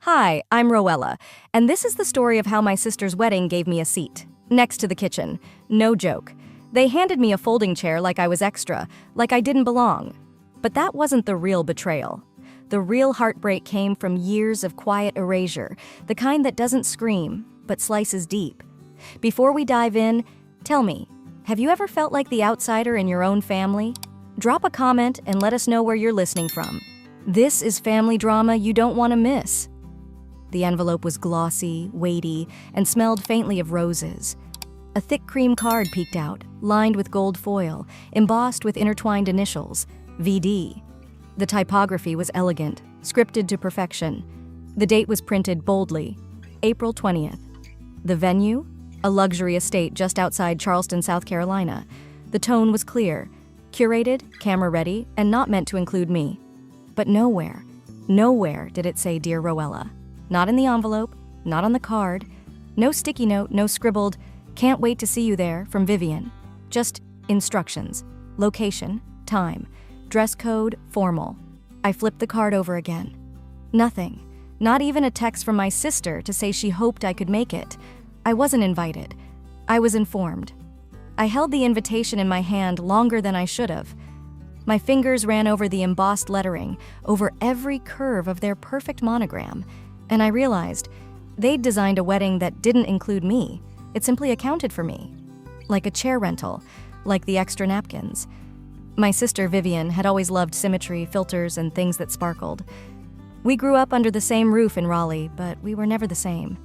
Hi, I'm Roella, and this is the story of how my sister's wedding gave me a seat. Next to the kitchen. No joke. They handed me a folding chair like I was extra, like I didn't belong. But that wasn't the real betrayal. The real heartbreak came from years of quiet erasure, the kind that doesn't scream, but slices deep. Before we dive in, tell me, have you ever felt like the outsider in your own family? Drop a comment and let us know where you're listening from. This is family drama you don't want to miss. The envelope was glossy, weighty, and smelled faintly of roses. A thick cream card peeked out, lined with gold foil, embossed with intertwined initials, VD. The typography was elegant, scripted to perfection. The date was printed boldly, April 20th. The venue? A luxury estate just outside Charleston, South Carolina. The tone was clear, curated, camera-ready, and not meant to include me. But nowhere did it say Dear Roella. Not in the envelope, not on the card. No sticky note, no scribbled, "Can't wait to see you there," from Vivian. Just instructions, location, time, dress code, formal. I flipped the card over again. Nothing. Not even a text from my sister to say she hoped I could make it. I wasn't invited. I was informed. I held the invitation in my hand longer than I should have. My fingers ran over the embossed lettering, over every curve of their perfect monogram, and I realized they'd designed a wedding that didn't include me. It simply accounted for me. Like a chair rental, like the extra napkins. My sister Vivian had always loved symmetry, filters, and things that sparkled. We grew up under the same roof in Raleigh, but we were never the same.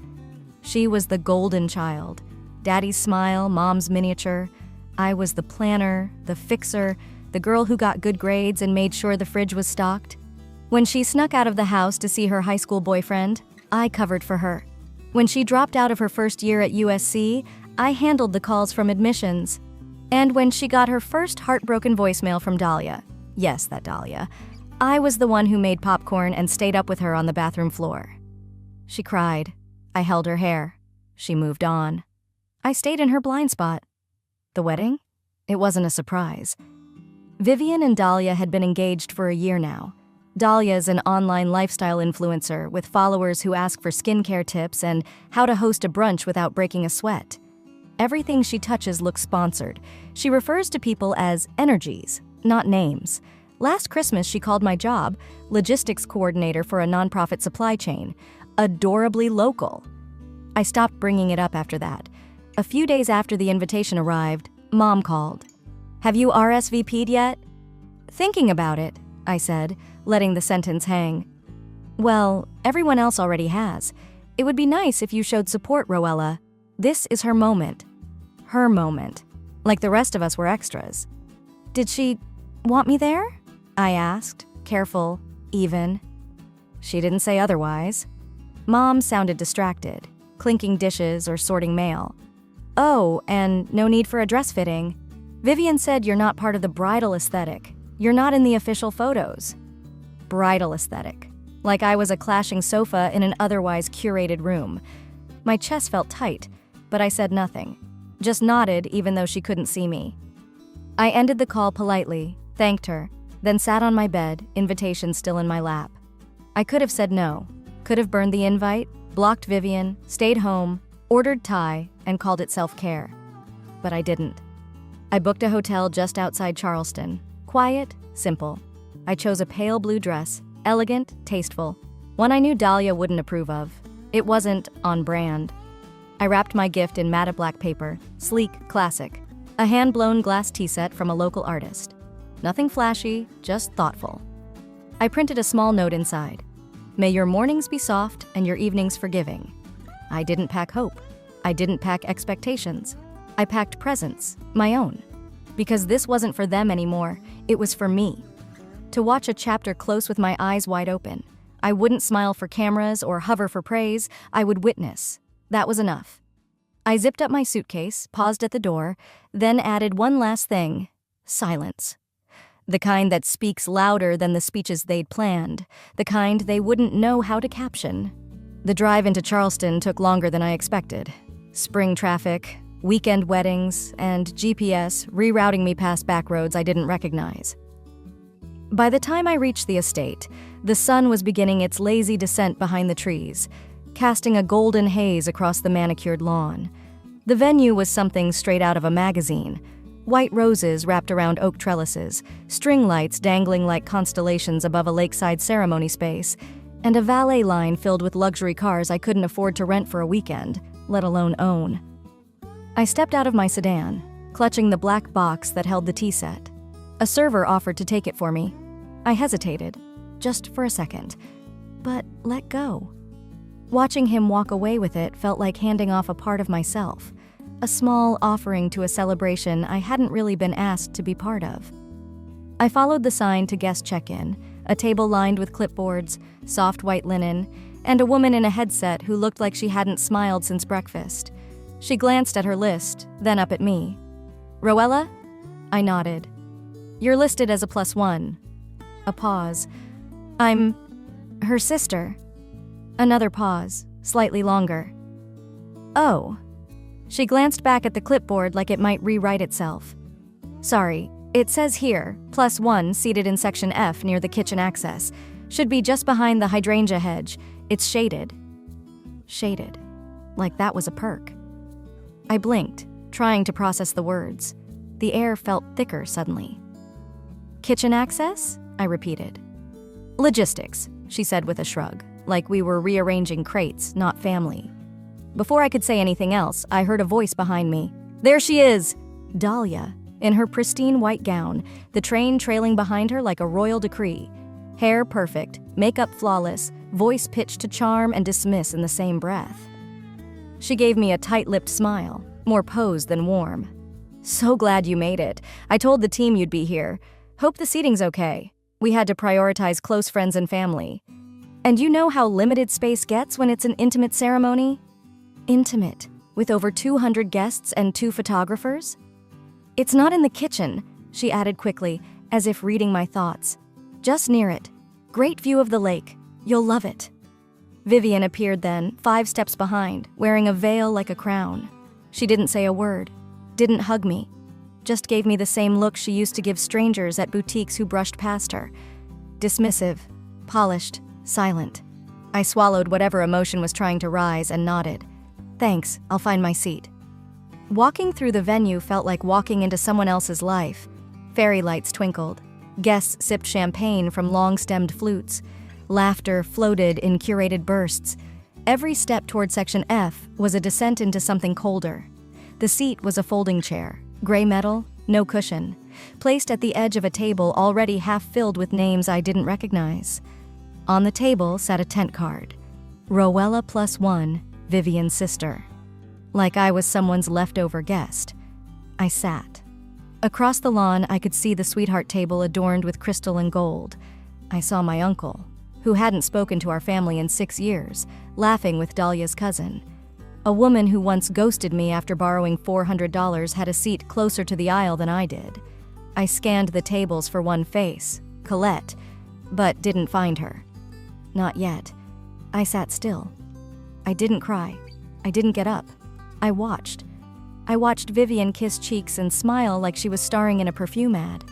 She was the golden child. Daddy's smile, mom's miniature. I was the planner, the fixer, the girl who got good grades and made sure the fridge was stocked. When she snuck out of the house to see her high school boyfriend, I covered for her. When she dropped out of her first year at USC, I handled the calls from admissions. And when she got her first heartbroken voicemail from Dahlia, yes, that Dahlia, I was the one who made popcorn and stayed up with her on the bathroom floor. She cried. I held her hair. She moved on. I stayed in her blind spot. The wedding? It wasn't a surprise. Vivian and Dahlia had been engaged for a year now. Dahlia's an online lifestyle influencer with followers who ask for skincare tips and how to host a brunch without breaking a sweat. Everything she touches looks sponsored. She refers to people as energies, not names. Last Christmas, she called my job, logistics coordinator for a nonprofit supply chain, adorably local. I stopped bringing it up after that. A few days after the invitation arrived, Mom called. "Have you RSVP'd yet?" "Thinking about it," I said, letting the sentence hang. "Well, everyone else already has. It would be nice if you showed support, Roella. This is her moment. Her moment. Like the rest of us were extras." "Did she want me there?" I asked, careful, even. She didn't say otherwise. Mom sounded distracted, clinking dishes or sorting mail. "Oh, and no need for a dress fitting. Vivian said you're not part of the bridal aesthetic. You're not in the official photos." Bridal aesthetic. Like I was a clashing sofa in an otherwise curated room. My chest felt tight, but I said nothing. Just nodded even though she couldn't see me. I ended the call politely, thanked her, then sat on my bed, invitation still in my lap. I could have said no, could have burned the invite, blocked Vivian, stayed home, ordered Thai, and called it self-care. But I didn't. I booked a hotel just outside Charleston. Quiet, simple. I chose a pale blue dress, elegant, tasteful, one I knew Dahlia wouldn't approve of. It wasn't on brand. I wrapped my gift in matte black paper, sleek, classic, a hand-blown glass tea set from a local artist. Nothing flashy, just thoughtful. I printed a small note inside. "May your mornings be soft and your evenings forgiving." I didn't pack hope. I didn't pack expectations. I packed presents, my own. Because this wasn't for them anymore, it was for me. To watch a chapter close with my eyes wide open. I wouldn't smile for cameras or hover for praise, I would witness. That was enough. I zipped up my suitcase, paused at the door, then added one last thing: silence. The kind that speaks louder than the speeches they'd planned, the kind they wouldn't know how to caption. The drive into Charleston took longer than I expected. Spring traffic, weekend weddings, and GPS rerouting me past back roads I didn't recognize. By the time I reached the estate, the sun was beginning its lazy descent behind the trees, casting a golden haze across the manicured lawn. The venue was something straight out of a magazine. White roses wrapped around oak trellises, string lights dangling like constellations above a lakeside ceremony space, and a valet line filled with luxury cars I couldn't afford to rent for a weekend, let alone own. I stepped out of my sedan, clutching the black box that held the tea set. A server offered to take it for me. I hesitated, just for a second, but let go. Watching him walk away with it felt like handing off a part of myself, a small offering to a celebration I hadn't really been asked to be part of. I followed the sign to guest check-in, a table lined with clipboards, soft white linen, and a woman in a headset who looked like she hadn't smiled since breakfast. She glanced at her list, then up at me. "Roella?" I nodded. "You're listed as a +1. A pause. "I'm her sister." Another pause, slightly longer. "Oh." She glanced back at the clipboard like it might rewrite itself. "Sorry, it says here, +1 seated in section F near the kitchen access. Should be just behind the hydrangea hedge. It's shaded." Shaded. Like that was a perk. I blinked, trying to process the words. The air felt thicker suddenly. "Kitchen access?" I repeated. "Logistics," she said with a shrug, like we were rearranging crates, not family. Before I could say anything else, I heard a voice behind me. "There she is!" Dahlia, in her pristine white gown, the train trailing behind her like a royal decree. Hair perfect, makeup flawless, voice pitched to charm and dismiss in the same breath. She gave me a tight-lipped smile, more posed than warm. "So glad you made it. I told the team you'd be here. Hope the seating's okay. We had to prioritize close friends and family. And you know how limited space gets when it's an intimate ceremony?" Intimate, with over 200 guests and 2 photographers? "It's not in the kitchen," she added quickly, as if reading my thoughts. "Just near it. Great view of the lake. You'll love it." Vivian appeared then, 5 steps behind, wearing a veil like a crown. She didn't say a word, didn't hug me, just gave me the same look she used to give strangers at boutiques who brushed past her. Dismissive, polished, silent. I swallowed whatever emotion was trying to rise and nodded. "Thanks, I'll find my seat." Walking through the venue felt like walking into someone else's life. Fairy lights twinkled. Guests sipped champagne from long-stemmed flutes. Laughter floated in curated bursts. Every step toward Section F was a descent into something colder. The seat was a folding chair, gray metal, no cushion, placed at the edge of a table already half filled with names I didn't recognize. On the table sat a tent card. Roella +1, Vivian's sister. Like I was someone's leftover guest. I sat. Across the lawn, I could see the sweetheart table adorned with crystal and gold. I saw my uncle, who hadn't spoken to our family in 6 years, laughing with Dahlia's cousin. A woman who once ghosted me after borrowing $400 had a seat closer to the aisle than I did. I scanned the tables for one face, Colette, but didn't find her. Not yet. I sat still. I didn't cry. I didn't get up. I watched. I watched Vivian kiss cheeks and smile like she was starring in a perfume ad.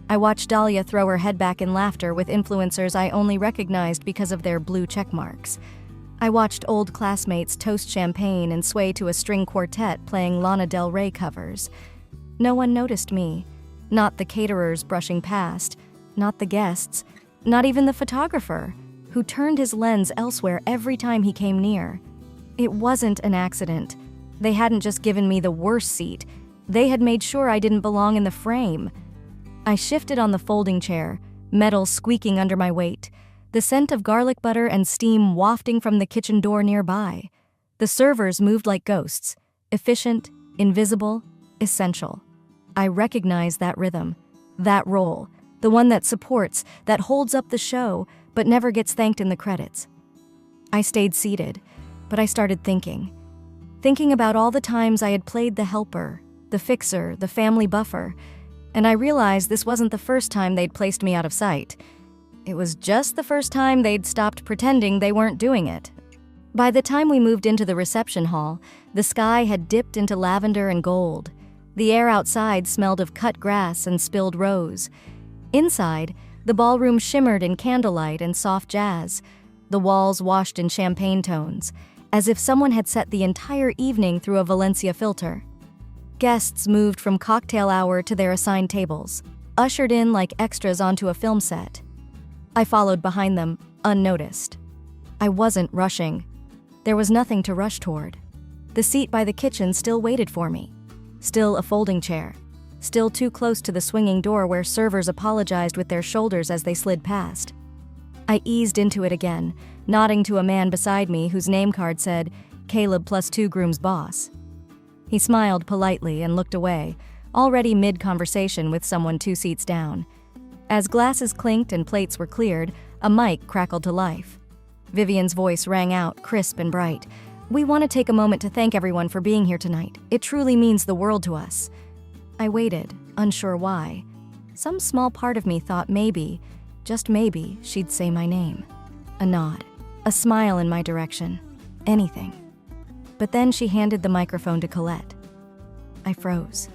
I watched Dahlia throw her head back in laughter with influencers I only recognized because of their blue check marks. I watched old classmates toast champagne and sway to a string quartet playing Lana Del Rey covers. No one noticed me. Not the caterers brushing past, not the guests, not even the photographer, who turned his lens elsewhere every time he came near. It wasn't an accident. They hadn't just given me the worst seat. They had made sure I didn't belong in the frame. I shifted on the folding chair, metal squeaking under my weight, the scent of garlic butter and steam wafting from the kitchen door nearby. The servers moved like ghosts, efficient, invisible, essential. I recognized that rhythm, that role, the one that supports, that holds up the show, but never gets thanked in the credits. I stayed seated, but I started thinking about all the times I had played the helper, the fixer, the family buffer, and I realized this wasn't the first time they'd placed me out of sight. It was just the first time they'd stopped pretending they weren't doing it. By the time we moved into the reception hall, the sky had dipped into lavender and gold. The air outside smelled of cut grass and spilled rose. Inside, The ballroom shimmered in candlelight and soft jazz, the walls washed in champagne tones, as if someone had set the entire evening through a Valencia filter. Guests moved from cocktail hour to their assigned tables, ushered in like extras onto a film set. I followed behind them, unnoticed. I wasn't rushing. There was nothing to rush toward. The seat by the kitchen still waited for me. Still a folding chair. Still too close to the swinging door where servers apologized with their shoulders as they slid past. I eased into it again, nodding to a man beside me whose name card said, Caleb +2 groom's boss. He smiled politely and looked away, already mid-conversation with someone 2 seats down. As glasses clinked and plates were cleared, a mic crackled to life. Vivian's voice rang out, crisp and bright. "We want to take a moment to thank everyone for being here tonight. It truly means the world to us." I waited, unsure why. Some small part of me thought maybe, just maybe, she'd say my name. A nod, a smile in my direction, anything. But then she handed the microphone to Colette. I froze.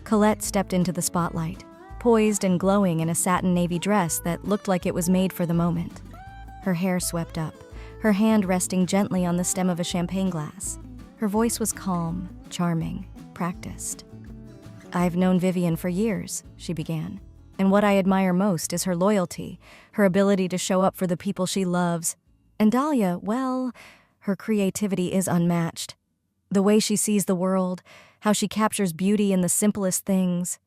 Colette stepped into the spotlight, poised and glowing in a satin navy dress that looked like it was made for the moment. Her hair swept up, her hand resting gently on the stem of a champagne glass. Her voice was calm, charming, practiced. "I've known Vivian for years," she began, "and what I admire most is her loyalty, her ability to show up for the people she loves. And Dahlia, well, her creativity is unmatched. The way she sees the world, how she captures beauty in the simplest things."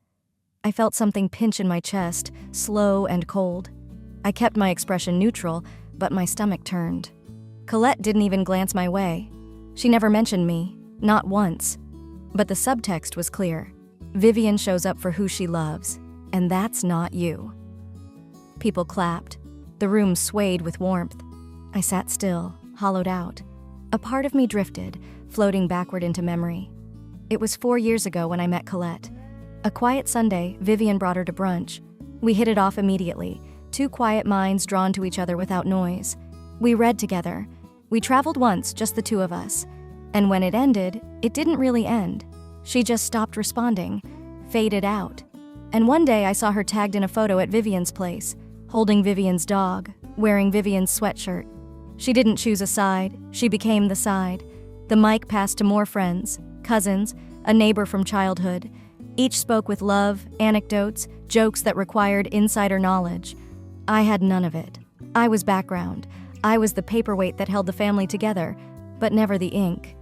I felt something pinch in my chest, slow and cold. I kept my expression neutral, but my stomach turned. Colette didn't even glance my way. She never mentioned me, not once. But the subtext was clear. Vivian shows up for who she loves, and that's not you. People clapped. The room swayed with warmth. I sat still, hollowed out. A part of me drifted, floating backward into memory. It was 4 years ago when I met Colette. A quiet Sunday, Vivian brought her to brunch. We hit it off immediately, 2 quiet minds drawn to each other without noise. We read together. We traveled once, just the 2 of us. And when it ended, it didn't really end. She just stopped responding, faded out. And one day I saw her tagged in a photo at Vivian's place, holding Vivian's dog, wearing Vivian's sweatshirt. She didn't choose a side, she became the side. The mic passed to more friends, cousins, a neighbor from childhood. Each spoke with love, anecdotes, jokes that required insider knowledge. I had none of it. I was background. I was the paperweight that held the family together, but never the ink.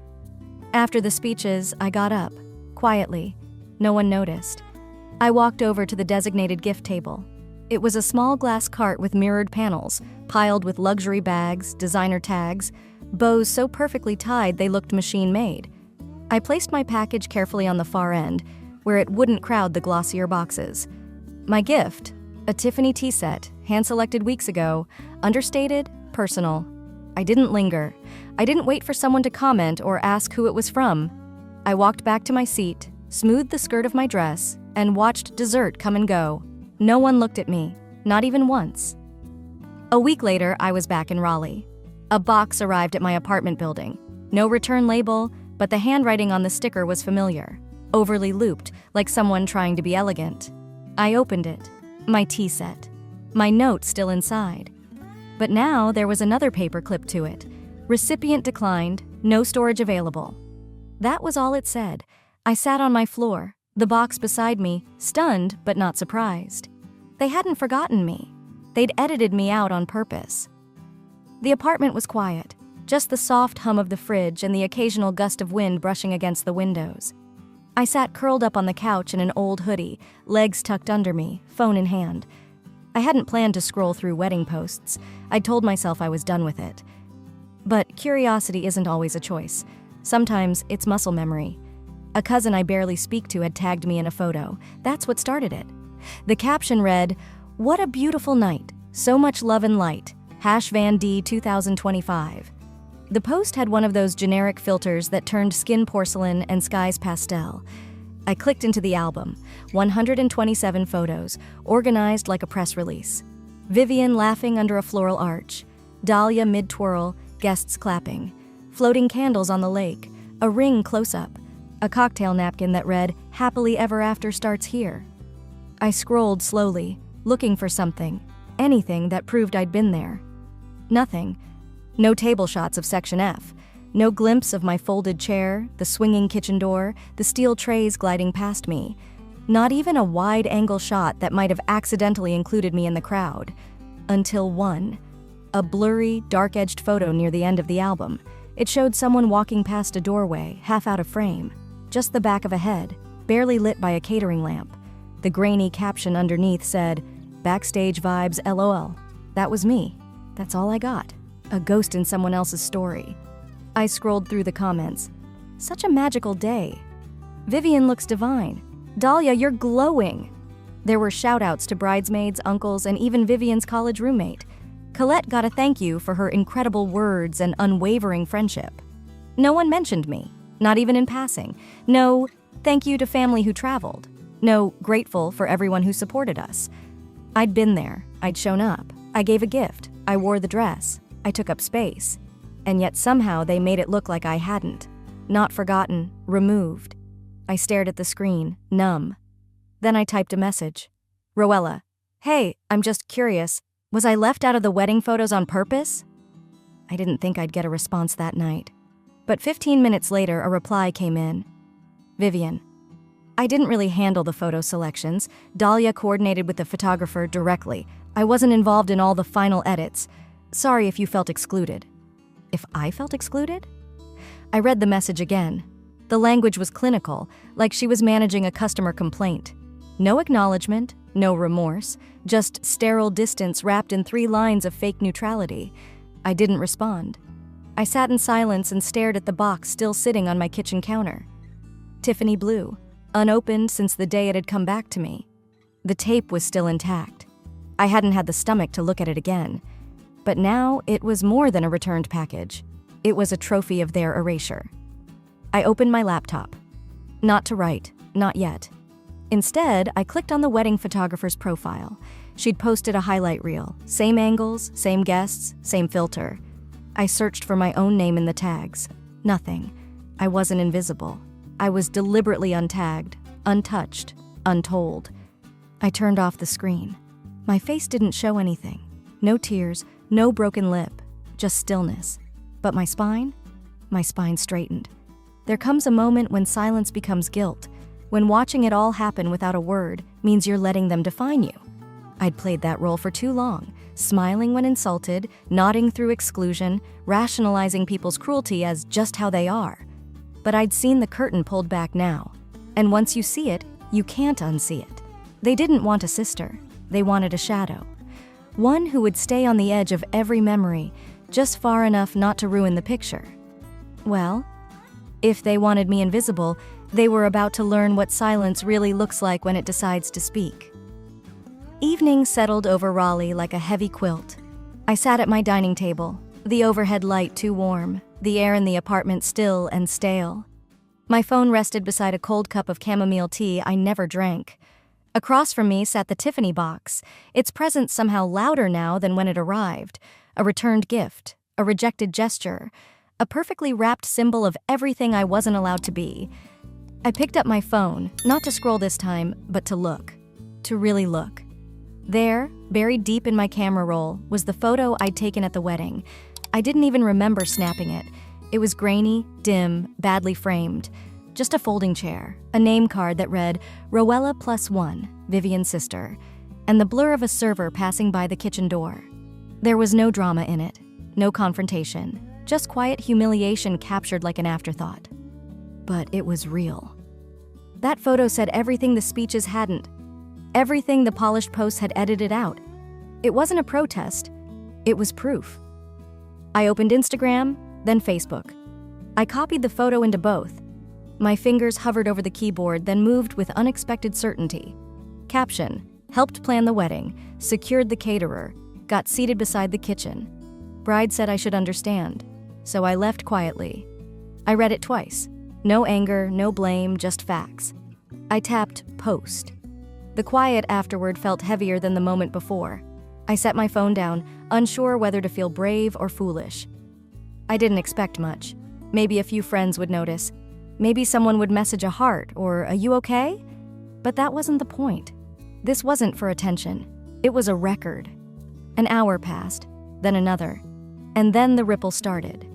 After the speeches, I got up, quietly. No one noticed. I walked over to the designated gift table. It was a small glass cart with mirrored panels, piled with luxury bags, designer tags, bows so perfectly tied they looked machine-made. I placed my package carefully on the far end, where it wouldn't crowd the glossier boxes. My gift, a Tiffany tea set, hand-selected weeks ago, understated, personal. I didn't linger. I didn't wait for someone to comment or ask who it was from. I walked back to my seat, smoothed the skirt of my dress, and watched dessert come and go. No one looked at me, not even once. A week later, I was back in Raleigh. A box arrived at my apartment building. No return label, but the handwriting on the sticker was familiar, overly looped, like someone trying to be elegant. I opened it. My tea set. My note still inside. But now there was another paper clipped to it. Recipient declined, no storage available. That was all it said. I sat on my floor, the box beside me, stunned but not surprised. They hadn't forgotten me. They'd edited me out on purpose. The apartment was quiet, just the soft hum of the fridge and the occasional gust of wind brushing against the windows. I sat curled up on the couch in an old hoodie, legs tucked under me, phone in hand. I hadn't planned to scroll through wedding posts. I'd told myself I was done with it. But curiosity isn't always a choice. Sometimes it's muscle memory. A cousin I barely speak to had tagged me in a photo. That's what started it. The caption read, "What a beautiful night. So much love and light. #VanD 2025. The post had one of those generic filters that turned skin porcelain and skies pastel. I clicked into the album, 127 photos, organized like a press release. Vivian laughing under a floral arch, Dahlia mid-twirl, guests clapping, floating candles on the lake, a ring close-up, a cocktail napkin that read, "Happily ever after starts here." I scrolled slowly, looking for something, anything that proved I'd been there. Nothing. No table shots of Section F. No glimpse of my folded chair, the swinging kitchen door, the steel trays gliding past me. Not even a wide-angle shot that might have accidentally included me in the crowd. Until one. A blurry, dark-edged photo near the end of the album. It showed someone walking past a doorway, half out of frame. Just the back of a head, barely lit by a catering lamp. The grainy caption underneath said, "Backstage vibes LOL." That was me. That's all I got. A ghost in someone else's story. I scrolled through the comments. Such a magical day. Vivian looks divine. Dahlia, you're glowing. There were shout-outs to bridesmaids, uncles, and even Vivian's college roommate. Colette got a thank you for her incredible words and unwavering friendship. No one mentioned me, not even in passing. No thank you to family who traveled. No grateful for everyone who supported us. I'd been there. I'd shown up. I gave a gift. I wore the dress. I took up space. And yet somehow they made it look like I hadn't. Not forgotten, removed. I stared at the screen, numb. Then I typed a message. Roella, hey, I'm just curious. Was I left out of the wedding photos on purpose? I didn't think I'd get a response that night. But 15 minutes later, a reply came in. Vivian, I didn't really handle the photo selections. Dahlia coordinated with the photographer directly. I wasn't involved in all the final edits. Sorry if you felt excluded. If I felt excluded? I read the message again. The language was clinical, like she was managing a customer complaint. No acknowledgement, no remorse, just sterile distance wrapped in 3 lines of fake neutrality. I didn't respond. I sat in silence and stared at the box still sitting on my kitchen counter. Tiffany blue, unopened since the day it had come back to me. The tape was still intact. I hadn't had the stomach to look at it again. But now it was more than a returned package. It was a trophy of their erasure. I opened my laptop. Not to write, not yet. Instead, I clicked on the wedding photographer's profile. She'd posted a highlight reel, same angles, same guests, same filter. I searched for my own name in the tags. Nothing. I wasn't invisible. I was deliberately untagged, untouched, untold. I turned off the screen. My face didn't show anything. No tears, no broken lip, just stillness. But my spine straightened. There comes a moment when silence becomes guilt, when watching it all happen without a word means you're letting them define you. I'd played that role for too long, smiling when insulted, nodding through exclusion, rationalizing people's cruelty as just how they are. But I'd seen the curtain pulled back now, and once you see it, you can't unsee it. They didn't want a sister, they wanted a shadow. One who would stay on the edge of every memory, just far enough not to ruin the picture. Well, if they wanted me invisible, they were about to learn what silence really looks like when it decides to speak. Evening settled over Raleigh like a heavy quilt. I sat at my dining table, the overhead light too warm, the air in the apartment still and stale. My phone rested beside a cold cup of chamomile tea I never drank. Across from me sat the Tiffany box, its presence somehow louder now than when it arrived. A returned gift, a rejected gesture, a perfectly wrapped symbol of everything I wasn't allowed to be. I picked up my phone, not to scroll this time, but to look. To really look. There, buried deep in my camera roll, was the photo I'd taken at the wedding. I didn't even remember snapping it. It was grainy, dim, badly framed. Just a folding chair, a name card that read, Roella +1, Vivian's sister, and the blur of a server passing by the kitchen door. There was no drama in it, no confrontation, just quiet humiliation captured like an afterthought. But it was real. That photo said everything the speeches hadn't, everything the polished posts had edited out. It wasn't a protest, it was proof. I opened Instagram, then Facebook. I copied the photo into both. My fingers hovered over the keyboard, then moved with unexpected certainty. Caption: helped plan the wedding, secured the caterer, got seated beside the kitchen. Bride said I should understand, so I left quietly. I read it twice. No anger, no blame, just facts. I tapped post. The quiet afterward felt heavier than the moment before. I set my phone down, unsure whether to feel brave or foolish. I didn't expect much. Maybe a few friends would notice. Maybe someone would message a heart or a "you okay?" But that wasn't the point. This wasn't for attention. It was a record. An hour passed, then another, and then the ripple started.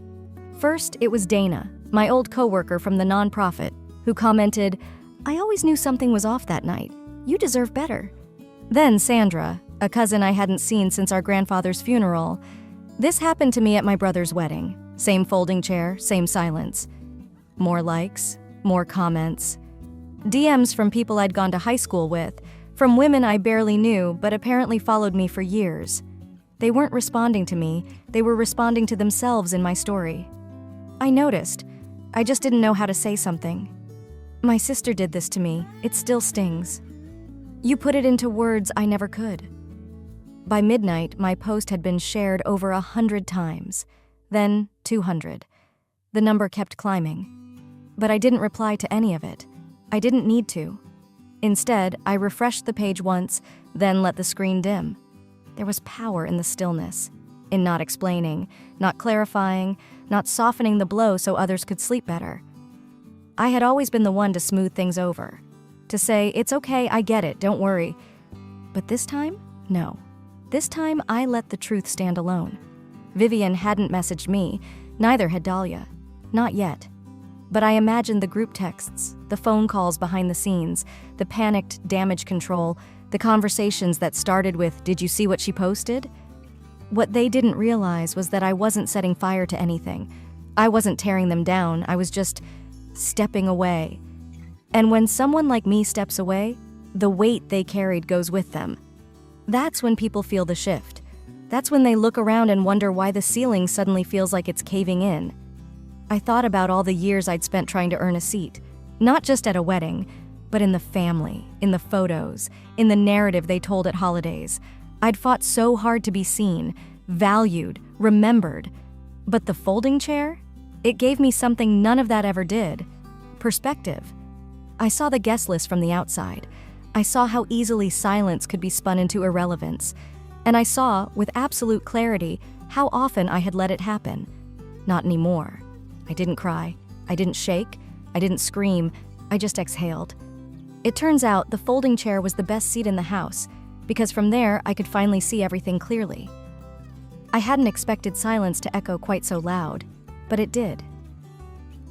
First, it was Dana, my old coworker from the nonprofit, who commented, "I always knew something was off that night. You deserve better." Then Sandra, a cousin I hadn't seen since our grandfather's funeral. This happened to me at my brother's wedding. Same folding chair, same silence. More likes, more comments. DMs from people I'd gone to high school with, from women I barely knew but apparently followed me for years. They weren't responding to me, they were responding to themselves in my story. I noticed. I just didn't know how to say something. "My sister did this to me. It still stings." You put it into words I never could. By midnight, my post had been shared over 100 times, then 200. The number kept climbing. But I didn't reply to any of it. I didn't need to. Instead, I refreshed the page once, then let the screen dim. There was power in the stillness, in not explaining, not clarifying, not softening the blow so others could sleep better. I had always been the one to smooth things over, to say, "It's okay, I get it, don't worry." But this time, no. This time, I let the truth stand alone. Vivian hadn't messaged me, neither had Dahlia. Not yet. But I imagined the group texts, the phone calls behind the scenes, the panicked damage control, the conversations that started with, "Did you see what she posted?" What they didn't realize was that I wasn't setting fire to anything. I wasn't tearing them down, I was just stepping away. And when someone like me steps away, the weight they carried goes with them. That's when people feel the shift. That's when they look around and wonder why the ceiling suddenly feels like it's caving in. I thought about all the years I'd spent trying to earn a seat, not just at a wedding, but in the family, in the photos, in the narrative they told at holidays. I'd fought so hard to be seen, valued, remembered. But the folding chair? It gave me something none of that ever did. Perspective. I saw the guest list from the outside. I saw how easily silence could be spun into irrelevance. And I saw, with absolute clarity, how often I had let it happen. Not anymore. I didn't cry. I didn't shake. I didn't scream. I just exhaled. It turns out the folding chair was the best seat in the house, because from there I could finally see everything clearly. I hadn't expected silence to echo quite so loud, but it did.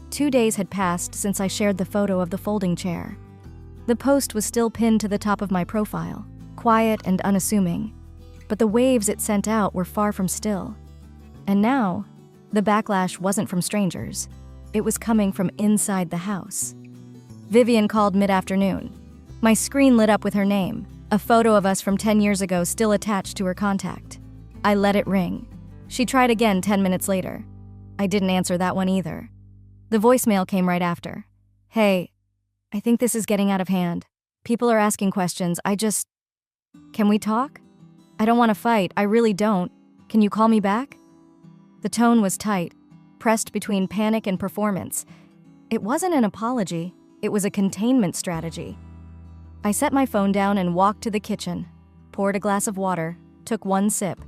2 days had passed since I shared the photo of the folding chair. The post was still pinned to the top of my profile, quiet and unassuming, but the waves it sent out were far from still. And now, the backlash wasn't from strangers. It was coming from inside the house. Vivian called mid-afternoon. My screen lit up with her name, a photo of us from 10 years ago still attached to her contact. I let it ring. She tried again 10 minutes later. I didn't answer that one either. The voicemail came right after. "Hey, I think this is getting out of hand. People are asking questions. Can we talk? I don't want to fight. I really don't. Can you call me back?" The tone was tight, pressed between panic and performance. It wasn't an apology. It was a containment strategy. I set my phone down and walked to the kitchen, poured a glass of water, took one sip.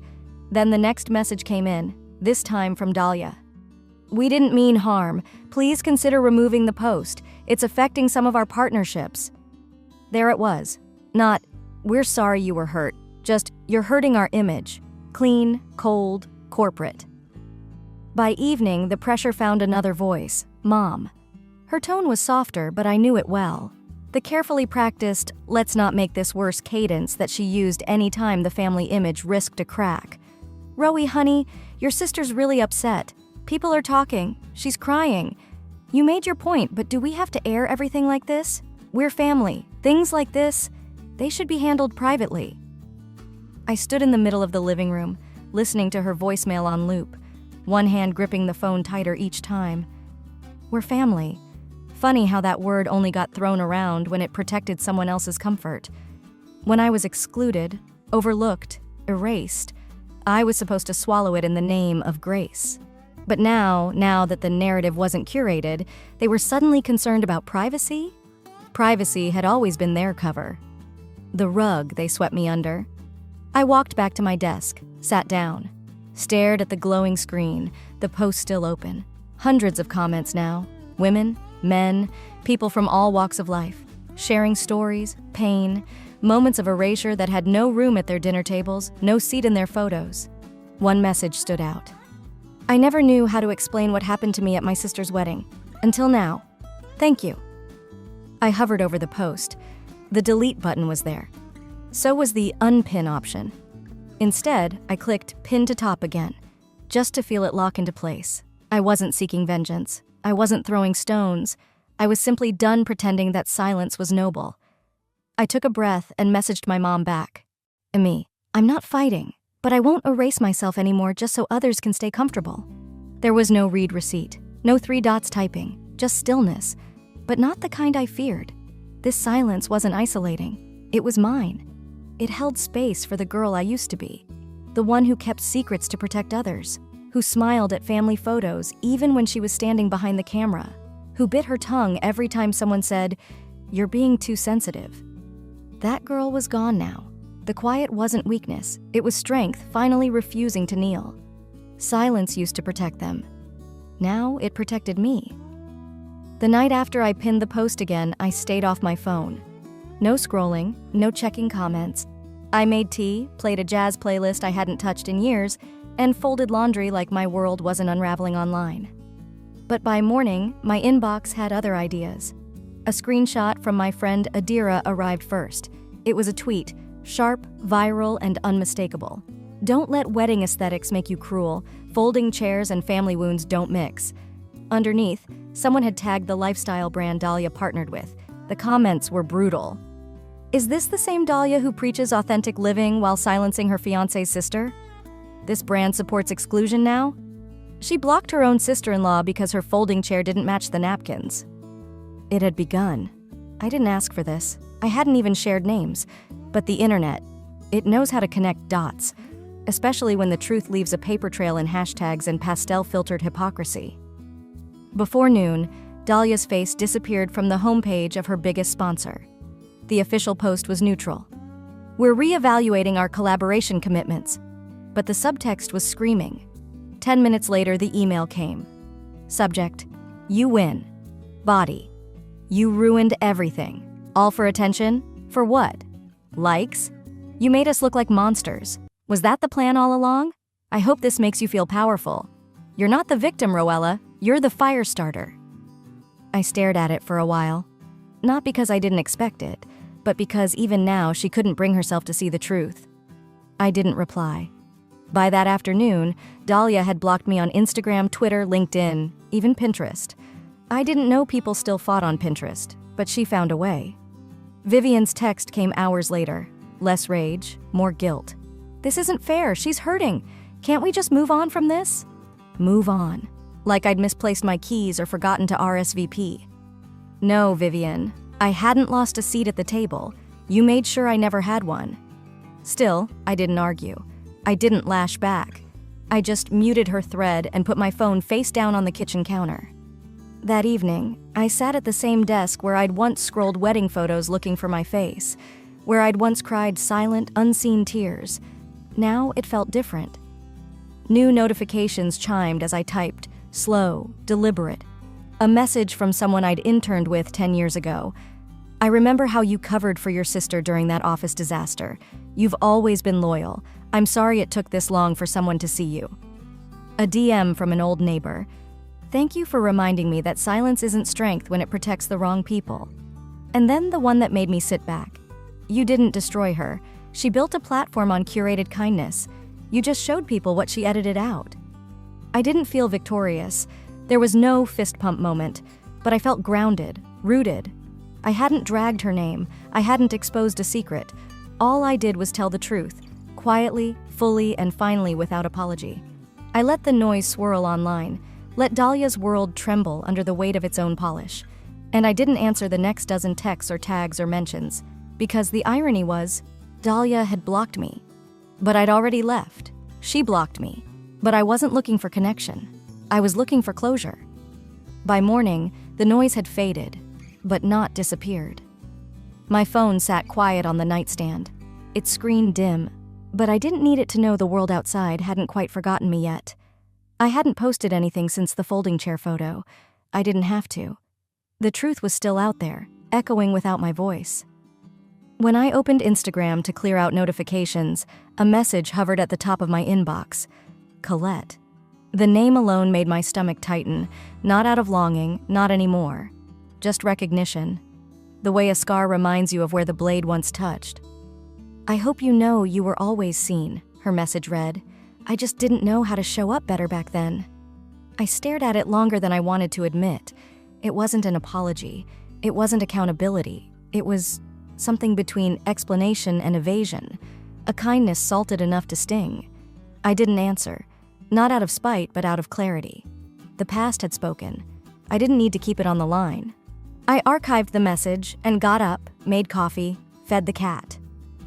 Then the next message came in, this time from Dahlia. "We didn't mean harm. Please consider removing the post. It's affecting some of our partnerships." There it was. Not, "We're sorry you were hurt." Just, "You're hurting our image." Clean, cold, corporate. By evening, the pressure found another voice, Mom. Her tone was softer, but I knew it well. The carefully practiced, "let's not make this worse" cadence that she used any time the family image risked a crack. "Rowie, honey, your sister's really upset. People are talking. She's crying. You made your point, but do we have to air everything like this? We're family. Things like this, they should be handled privately." I stood in the middle of the living room, listening to her voicemail on loop, one hand gripping the phone tighter each time. We're family. Funny how that word only got thrown around when it protected someone else's comfort. When I was excluded, overlooked, erased, I was supposed to swallow it in the name of grace. But now that the narrative wasn't curated, they were suddenly concerned about privacy? Privacy had always been their cover. The rug they swept me under. I walked back to my desk, sat down, stared at the glowing screen, the post still open. Hundreds of comments now. Women, men, people from all walks of life, sharing stories, pain, Moments of erasure that had no room at their dinner tables, no seat in their photos. One message stood out. I never knew how to explain what happened to me at my sister's wedding. Until now. Thank you. I hovered over the post. The delete button was there. So was the unpin option. Instead, I clicked pin to top again, just to feel it lock into place. I wasn't seeking vengeance. I wasn't throwing stones. I was simply done pretending that silence was noble. I took a breath and messaged my mom back. Amy, I'm not fighting, but I won't erase myself anymore just so others can stay comfortable. There was no read receipt, no 3 dots typing, just stillness, but not the kind I feared. This silence wasn't isolating. It was mine. It held space for the girl I used to be, the one who kept secrets to protect others, who smiled at family photos even when she was standing behind the camera, who bit her tongue every time someone said, "You're being too sensitive." That girl was gone now. The quiet wasn't weakness, it was strength finally refusing to kneel. Silence used to protect them. Now it protected me. The night after I pinned the post again, I stayed off my phone. No scrolling, no checking comments. I made tea, played a jazz playlist I hadn't touched in years, and folded laundry like my world wasn't unraveling online. But by morning, my inbox had other ideas. A screenshot from my friend Adira arrived first. It was a tweet, sharp, viral, and unmistakable. Don't let wedding aesthetics make you cruel. Folding chairs and family wounds don't mix. Underneath, someone had tagged the lifestyle brand Dahlia partnered with. The comments were brutal. Is this the same Dahlia who preaches authentic living while silencing her fiancé's sister? This brand supports exclusion now? She blocked her own sister-in-law because her folding chair didn't match the napkins. It had begun. I didn't ask for this. I hadn't even shared names. But the internet, it knows how to connect dots, especially when the truth leaves a paper trail in hashtags and pastel-filtered hypocrisy. Before noon, Dahlia's face disappeared from the homepage of her biggest sponsor. The official post was neutral. We're reevaluating our collaboration commitments. But the subtext was screaming. 10 minutes later, the email came. Subject, you win. Body, you ruined everything. All for attention? For what? Likes? You made us look like monsters. Was that the plan all along? I hope this makes you feel powerful. You're not the victim, Roella. You're the fire starter. I stared at it for a while. Not because I didn't expect it, but because even now she couldn't bring herself to see the truth. I didn't reply. By that afternoon, Dahlia had blocked me on Instagram, Twitter, LinkedIn, even Pinterest. I didn't know people still fought on Pinterest, but she found a way. Vivian's text came hours later. Less rage, more guilt. This isn't fair, she's hurting. Can't we just move on from this? Move on. Like I'd misplaced my keys or forgotten to RSVP. No, Vivian. I hadn't lost a seat at the table. You made sure I never had one. Still, I didn't argue. I didn't lash back. I just muted her thread and put my phone face down on the kitchen counter. That evening, I sat at the same desk where I'd once scrolled wedding photos looking for my face, where I'd once cried silent, unseen tears. Now it felt different. New notifications chimed as I typed, slow, deliberate. A message from someone I'd interned with 10 years ago. I remember how you covered for your sister during that office disaster. You've always been loyal. I'm sorry it took this long for someone to see you. A DM from an old neighbor. Thank you for reminding me that silence isn't strength when it protects the wrong people. And then the one that made me sit back. You didn't destroy her. She built a platform on curated kindness. You just showed people what she edited out. I didn't feel victorious. There was no fist pump moment, but I felt grounded, rooted. I hadn't dragged her name. I hadn't exposed a secret. All I did was tell the truth, quietly, fully, and finally without apology. I let the noise swirl online, let Dahlia's world tremble under the weight of its own polish. And I didn't answer the next dozen texts or tags or mentions, because the irony was, Dahlia had blocked me. But I'd already left. She blocked me. But I wasn't looking for connection. I was looking for closure. By morning, the noise had faded, but not disappeared. My phone sat quiet on the nightstand, its screen dim, but I didn't need it to know the world outside hadn't quite forgotten me yet. I hadn't posted anything since the folding chair photo. I didn't have to. The truth was still out there, echoing without my voice. When I opened Instagram to clear out notifications, a message hovered at the top of my inbox. Colette. The name alone made my stomach tighten, not out of longing, not anymore. Just recognition. The way a scar reminds you of where the blade once touched. I hope you know you were always seen, her message read. I just didn't know how to show up better back then. I stared at it longer than I wanted to admit. It wasn't an apology. It wasn't accountability. It was something between explanation and evasion. A kindness salted enough to sting. I didn't answer. Not out of spite, but out of clarity. The past had spoken. I didn't need to keep it on the line. I archived the message and got up, made coffee, fed the cat.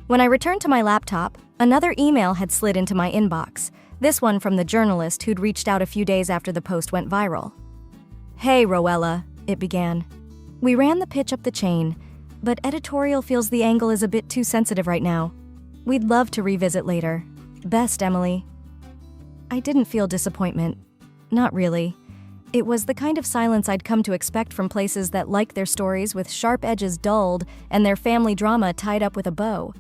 When I returned to my laptop, another email had slid into my inbox, this one from the journalist who'd reached out a few days after the post went viral. "Hey, Rowella," it began. "We ran the pitch up the chain, but editorial feels the angle is a bit too sensitive right now. We'd love to revisit later. Best, Emily." I didn't feel disappointment. Not really. It was the kind of silence I'd come to expect from places that like their stories with sharp edges dulled and their family drama tied up with a bow.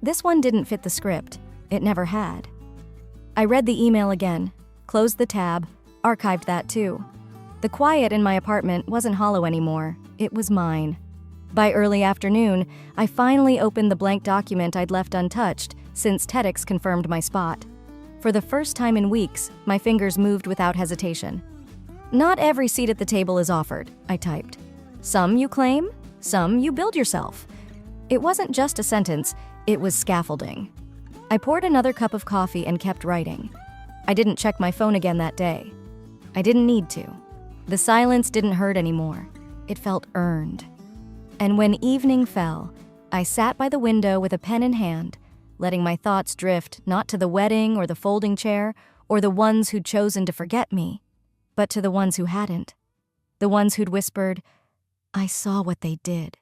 This one didn't fit the script. It never had. I read the email again, closed the tab, archived that too. The quiet in my apartment wasn't hollow anymore. It was mine. By early afternoon, I finally opened the blank document I'd left untouched since TEDx confirmed my spot. For the first time in weeks, my fingers moved without hesitation. "Not every seat at the table is offered," I typed. "Some you claim, some you build yourself." It wasn't just a sentence, it was scaffolding. I poured another cup of coffee and kept writing. I didn't check my phone again that day. I didn't need to. The silence didn't hurt anymore. It felt earned. And when evening fell, I sat by the window with a pen in hand, letting my thoughts drift not to the wedding or the folding chair or the ones who'd chosen to forget me, but to the ones who hadn't. The ones who'd whispered, "I saw what they did."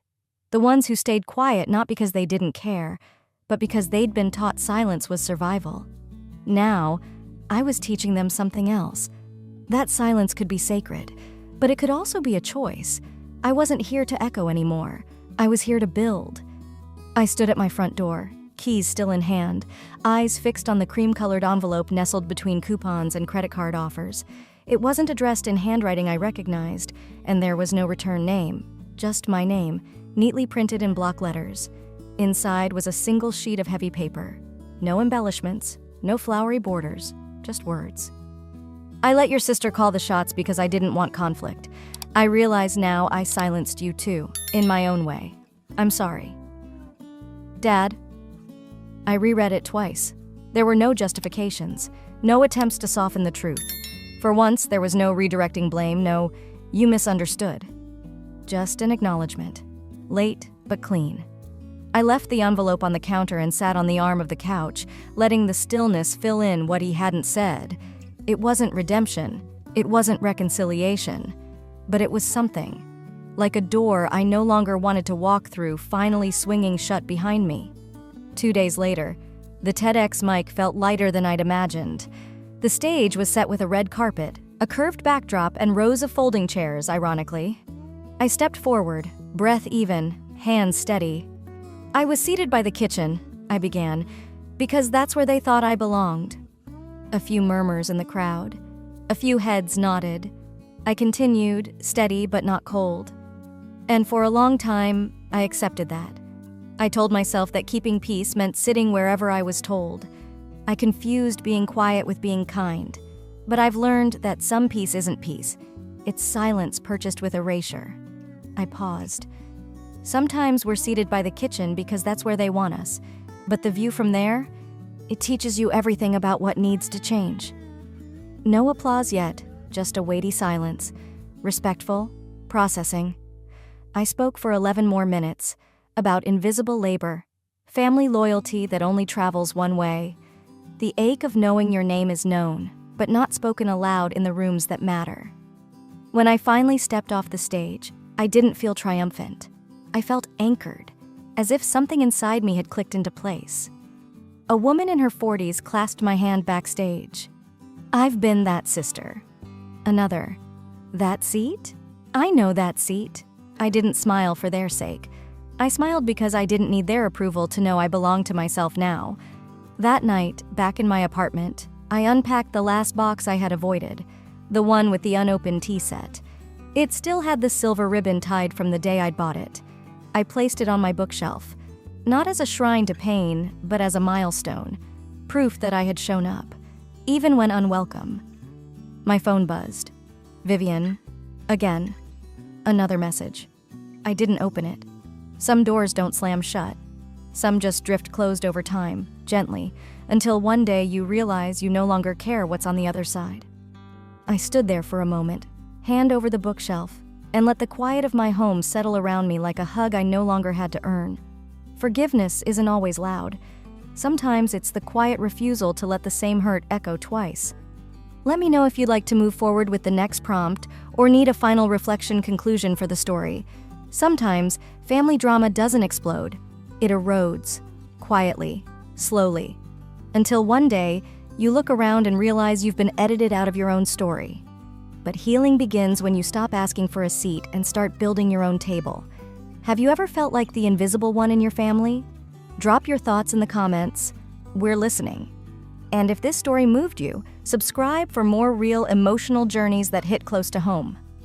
The ones who stayed quiet not because they didn't care, but because they'd been taught silence was survival. Now, I was teaching them something else. That silence could be sacred, but it could also be a choice. I wasn't here to echo anymore. I was here to build. I stood at my front door, keys still in hand, eyes fixed on the cream-colored envelope nestled between coupons and credit card offers. It wasn't addressed in handwriting I recognized, and there was no return name, just my name, neatly printed in block letters. Inside was a single sheet of heavy paper. No embellishments, no flowery borders, just words. "I let your sister call the shots because I didn't want conflict. I realize now I silenced you too, in my own way. I'm sorry. Dad." I reread it twice. There were no justifications, no attempts to soften the truth. For once, there was no redirecting blame, no, "you misunderstood." Just an acknowledgement. Late, but clean. I left the envelope on the counter and sat on the arm of the couch, letting the stillness fill in what he hadn't said. It wasn't redemption. It wasn't reconciliation. But it was something. Like a door I no longer wanted to walk through finally swinging shut behind me. 2 days later, the TEDx mic felt lighter than I'd imagined. The stage was set with a red carpet, a curved backdrop, and rows of folding chairs, ironically. I stepped forward, breath even, hands steady. "I was seated by the kitchen," I began, "because that's where they thought I belonged." A few murmurs in the crowd. A few heads nodded. I continued, steady but not cold. And for a long time, I accepted that. I told myself that keeping peace meant sitting wherever I was told. I confused being quiet with being kind. But I've learned that some peace isn't peace. It's silence purchased with erasure. I paused. Sometimes we're seated by the kitchen because that's where they want us. But the view from there, it teaches you everything about what needs to change. No applause yet, just a weighty silence. Respectful, processing. I spoke for 11 more minutes about invisible labor, family loyalty that only travels one way, the ache of knowing your name is known, but not spoken aloud in the rooms that matter. When I finally stepped off the stage, I didn't feel triumphant. I felt anchored, as if something inside me had clicked into place. A woman in her 40s clasped my hand backstage. "I've been that sister." Another, "That seat? I know that seat." I didn't smile for their sake. I smiled because I didn't need their approval to know I belonged to myself now. That night, back in my apartment, I unpacked the last box I had avoided, the one with the unopened tea set. It still had the silver ribbon tied from the day I'd bought it. I placed it on my bookshelf, not as a shrine to pain, but as a milestone, proof that I had shown up, even when unwelcome. My phone buzzed. Vivian. Again. Another message. I didn't open it. Some doors don't slam shut. Some just drift closed over time, gently, until one day you realize you no longer care what's on the other side. I stood there for a moment, hand over the bookshelf, and let the quiet of my home settle around me like a hug I no longer had to earn. Forgiveness isn't always loud. Sometimes it's the quiet refusal to let the same hurt echo twice. Let me know if you'd like to move forward with the next prompt or need a final reflection conclusion for the story. Sometimes, family drama doesn't explode. It erodes, quietly, slowly, until one day, you look around and realize you've been edited out of your own story. But healing begins when you stop asking for a seat and start building your own table. Have you ever felt like the invisible one in your family? Drop your thoughts in the comments. We're listening. And if this story moved you, subscribe for more real emotional journeys that hit close to home.